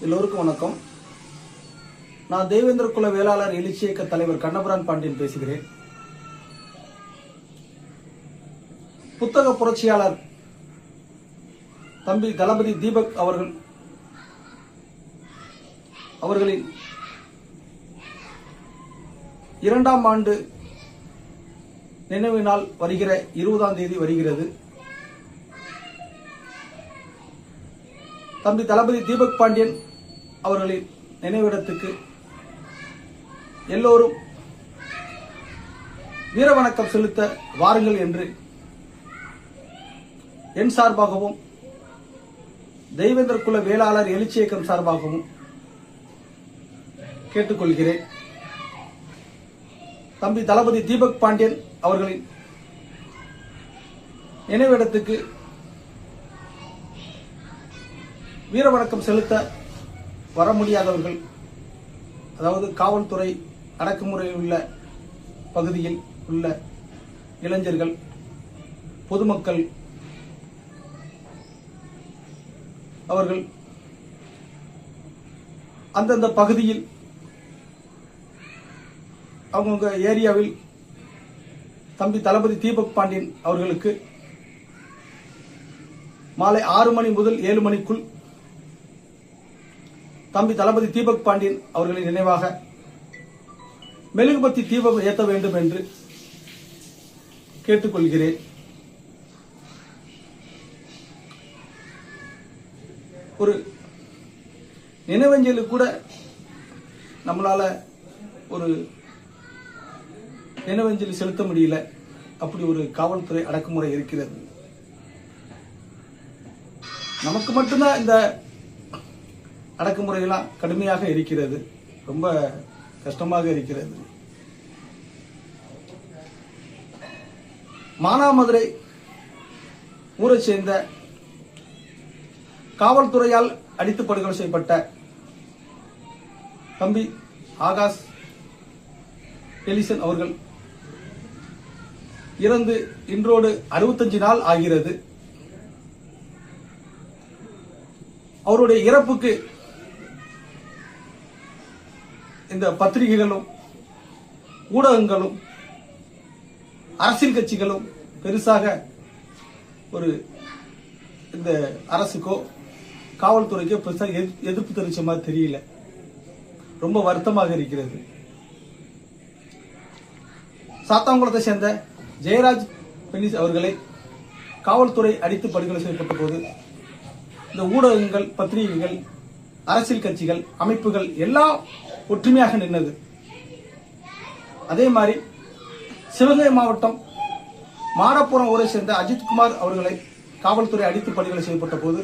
எல்லோருக்கும் வணக்கம். நான் தேவேந்திர குல வேளாளர் எழுச்சி இயக்க தலைவர் கண்ணபுரான் பாண்டியன் பேசுகிறேன். புத்தக புரட்சியாளர் தம்பி தளபதி தீபக் அவர்களின் 2ஆம் ஆண்டு நினைவு நாள் வருகிற 20ஆம் தேதி வருகிறது. தம்பி தளபதி தீபக் பாண்டியன் அவர்களின் நினைவிடத்துக்கு எல்லோரும் வீரவணக்கம் செலுத்த வாருங்கள் என்று என் சார்பாகவும் தேவேந்திர குல வேளாளர் எழுச்சி இயக்கம் சார்பாகவும் கேட்டுக்கொள்கிறேன். தம்பி தளபதி தீபக் பாண்டியன் அவர்களின் நினைவிடத்துக்கு வீரவணக்கம் செலுத்த வர முடியாதவர்கள், அதாவது காவல்துறை அடக்குமுறையில் உள்ள பகுதியில் உள்ள இளைஞர்கள், பொதுமக்கள், அவர்கள் அந்தந்த பகுதியில் அவங்கவுங்க ஏரியாவில் தம்பி தளபதி தீபக் பாண்டியன் அவர்களுக்கு மாலை 6 மணி முதல் 7 மணிக்குள் தம்பி தளபதி தீபக் பாண்டியன் அவர்களின் நினைவாக மெழுகுபத்தி தீபம் ஏற்ற வேண்டும் என்று கேட்டுக்கொள்கிறேன். ஒரு நினைவஞ்சலி கூட நம்மளால ஒரு நினைவஞ்சலி செலுத்த முடியல. அப்படி ஒரு காவல்துறை அடக்குமுறை இருக்கிறது. நமக்கு மட்டும்தான் இந்த அடக்குமுறையெல்லாம் கடுமையாக இருக்கிறது. ரொம்ப கஷ்டமாக இருக்கிறது. மானாமதுரை ஊரை சேர்ந்த காவல்துறையால் அடித்து படுகொலை செய்யப்பட்ட தம்பி ஆகாஷ் எலிசன் அவர்கள் இறந்து இன்றோடு 65 நாள் ஆகிறது. அவருடைய இறப்புக்கு இந்த பத்திரிகைகளும் ஊடகங்களும் அரசியல் கட்சிகளும் பெருசாக ஒரு இந்த அரசுக்கோ காவல்துறைக்கோ பெருசாக எதிர்ப்பு தெரிவிச்ச மாதிரி தெரியல. ரொம்ப வருத்தமாக இருக்கிறது. சாத்தாங்குளத்தை சேர்ந்த ஜெயராஜ் பெனிஸ் அவர்களை காவல்துறை அடித்து படுகொலை செய்யப்பட்ட போது இந்த ஊடகங்கள், பத்திரிகைகள், அரசியல் கட்சிகள், அமைப்புகள் எல்லாம் ஒற்றுமையாக நின்னது. அதே மாதிரி சிவகங்கை மாவட்டம் மாடப்புறம் ஊரை சேர்ந்த அஜித்குமார் அவர்களை காவல்துறை அடித்து படுகொலை செய்யப்பட்ட போது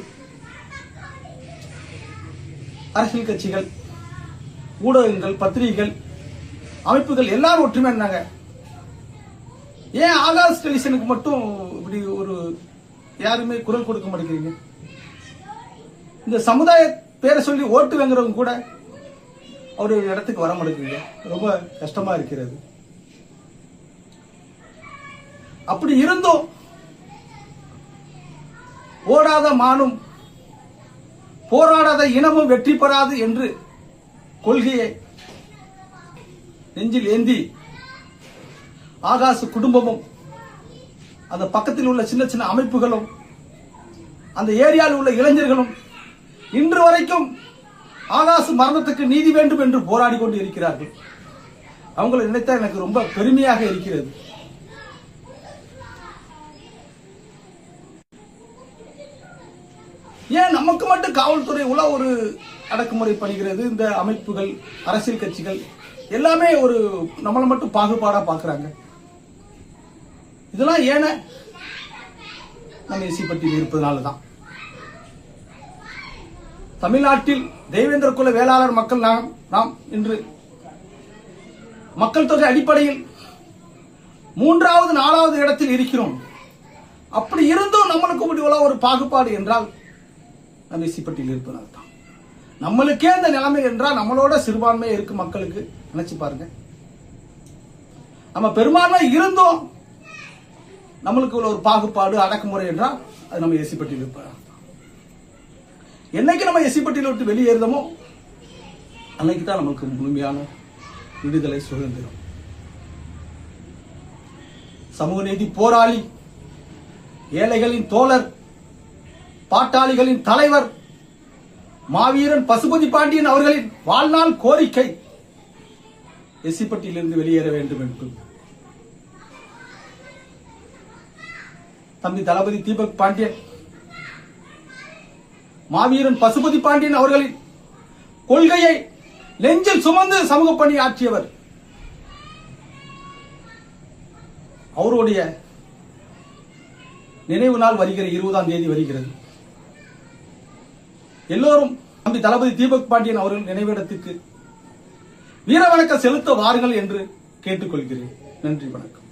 அரசியல் கட்சிகள், ஊடகங்கள், பத்திரிகைகள், அமைப்புகள் எல்லாரும் ஒற்றுமையா இருந்தாங்க. ஏன் ஆகாஷ் எலிசனுக்கு மட்டும் இப்படி ஒரு யாருமே குரல் கொடுக்க மாட்டேங்கிறீங்க? இந்த சமுதாய பேரை சொல்லி ஓட்டு வாங்குறவங்க கூட அவருடைய இடத்துக்கு வர மாட்டேங்குது. ரொம்ப கஷ்டமா இருக்கிறது. அப்படி இருந்தும் ஓடாத மானும் போராடாத இனமும் வெற்றி பெறாது என்று கொள்கையை நெஞ்சில் ஏந்தி ஆகாஷ் குடும்பமும் அந்த பக்கத்தில் உள்ள சின்ன சின்ன அமைப்புகளும் அந்த ஏரியாவில் உள்ள இளைஞர்களும் இன்று வரைக்கும் ஆகாஷ் மரணத்துக்கு நீதி வேண்டும் என்று போராடி கொண்டு இருக்கிறார்கள். அவங்களை நினைத்தா எனக்கு ரொம்ப பெருமையாக இருக்கிறது. ஏன் நமக்கு மட்டும் காவல்துறை உள்ள ஒரு அடக்குமுறை பண்ணுகிறது? இந்த அமைப்புகள், அரசியல் கட்சிகள் எல்லாமே ஒரு நம்மளை மட்டும் பாகுபாடா பாக்குறாங்க. இதெல்லாம் ஏன நம்ம எஸ்சி இருப்பதனாலதான். தமிழ்நாட்டில் தேவேந்திர குல வேளாளர் மக்கள் நாம் இன்று மக்கள் தொகை அடிப்படையில் 3வது 4வது இடத்தில் இருக்கிறோம். அப்படி இருந்தும் நம்மளுக்கு உள்ள ஒரு பாகுபாடு என்றால் நம்ம எஸ்சி இருப்பதனால தான். நம்மளுக்கே இந்த நிலைமை என்றால் நம்மளோட சிறுபான்மை இருக்கு மக்களுக்கு நினைச்சு பாருங்க. நம்ம பெரும்பான்மை இருந்தோம் நம்மளுக்கு உள்ள ஒரு பாகுபாடு, அடக்குமுறை என்றால் அது நம்ம எஸ்சி இருப்பதனால. என்னைக்கு நம்ம எஸ்சி பட்டியலை விட்டு வெளியேறுதமோ அன்னைக்கு தான் நமக்கு முழுமையான விடுதலை, சுதந்திரம். சமூக நீதி போராளி, ஏழைகளின் தோழர், பாட்டாளிகளின் தலைவர் மாவீரன் பசுபதி பாண்டியன் அவர்களின் வாழ்நாள் கோரிக்கை எஸ்சி பட்டியலிருந்து வெளியேற வேண்டும் என்று தம்பி தளபதி தீபக் பாண்டியன், மாவீரன் பசுபதி பாண்டியன் அவர்களின் கொள்கையை நெஞ்சில் சுமந்து சமூக பணி ஆற்றியவர். அவருடைய நினைவு நாள் வருகிற 20ஆம் தேதி வருகிறது. எல்லோரும் தம்பி தளபதி தீபக் பாண்டியன் அவர்கள் நினைவிடத்துக்கு வீரவணக்கம் செலுத்த வாருங்கள் என்று கேட்டுக்கொள்கிறேன். நன்றி, வணக்கம்.